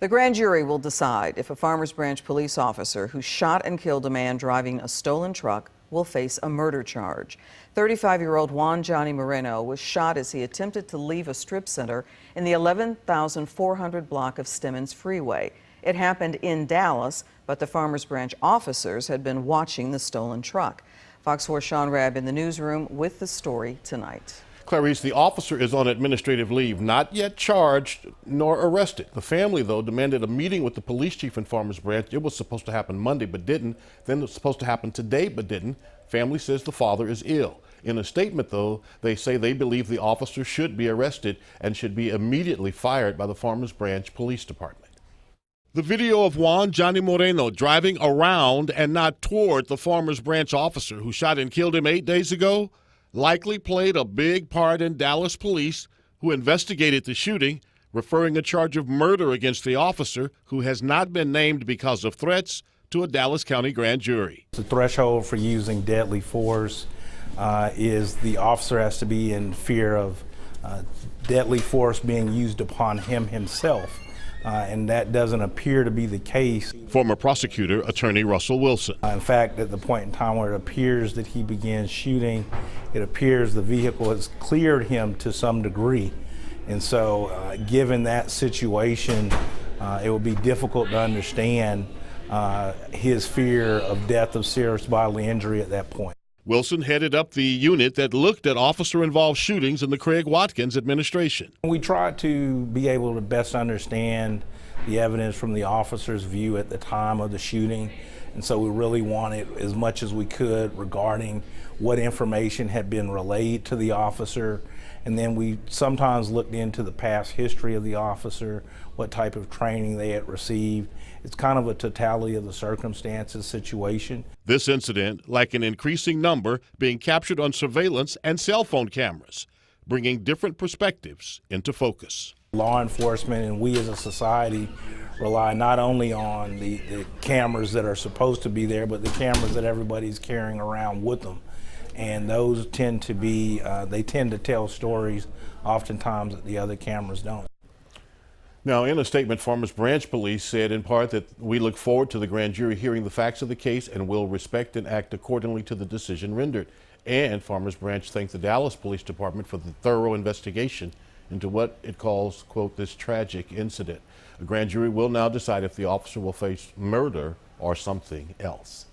The grand jury will decide if a Farmers Branch police officer who shot and killed a man driving a stolen truck will face a murder charge. 35-year-old Juan Johnny Moreno was shot as he attempted to leave a strip center in the 11,400 block of Stemmons Freeway. It happened in Dallas, but the Farmers Branch officers had been watching the stolen truck. Fox 4's Sean Rabb in the newsroom with the story tonight. Clarice, the officer is on administrative leave, not yet charged nor arrested. The family, though, demanded a meeting with the police chief in Farmers Branch. It was supposed to happen Monday, but didn't. Then it was supposed to happen today, but didn't. Family says the father is ill. In a statement, though, they say they believe the officer should be arrested and should be immediately fired by the Farmers Branch Police Department. The video of Juan Johnny Moreno driving around and not toward the Farmers Branch officer who shot and killed him 8 days ago likely played a big part in Dallas police, who investigated the shooting, referring a charge of murder against the officer, who has not been named because of threats, to a Dallas County grand jury. The threshold for using deadly force is the officer has to be in fear of deadly force being used upon him himself. And that doesn't appear to be the case. Former prosecutor, attorney Russell Wilson. In fact, at the point in time where it appears that he began shooting, it appears the vehicle has cleared him to some degree. And so given that situation, it would be difficult to understand his fear of death of serious bodily injury at that point. Wilson headed up the unit that looked at officer-involved shootings in the Craig Watkins administration. We tried to be able to best understand the evidence from the officer's view at the time of the shooting, and so we really wanted as much as we could regarding what information had been relayed to the officer, and then we sometimes looked into the past history of the officer, what type of training they had received. It's kind of a totality of the circumstances situation. This incident, like an increasing number, being captured on surveillance and cell phone cameras, bringing different perspectives into focus. Law enforcement and we as a society rely not only on the cameras that are supposed to be there, but the cameras that everybody's carrying around with them. And those tend to be, they tend to tell stories oftentimes that the other cameras don't. Now, in a statement, Farmers Branch Police said in part that we look forward to the grand jury hearing the facts of the case and will respect and act accordingly to the decision rendered. And Farmers Branch thanked the Dallas Police Department for the thorough investigation into what it calls, quote, this tragic incident. A grand jury will now decide if the officer will face murder or something else.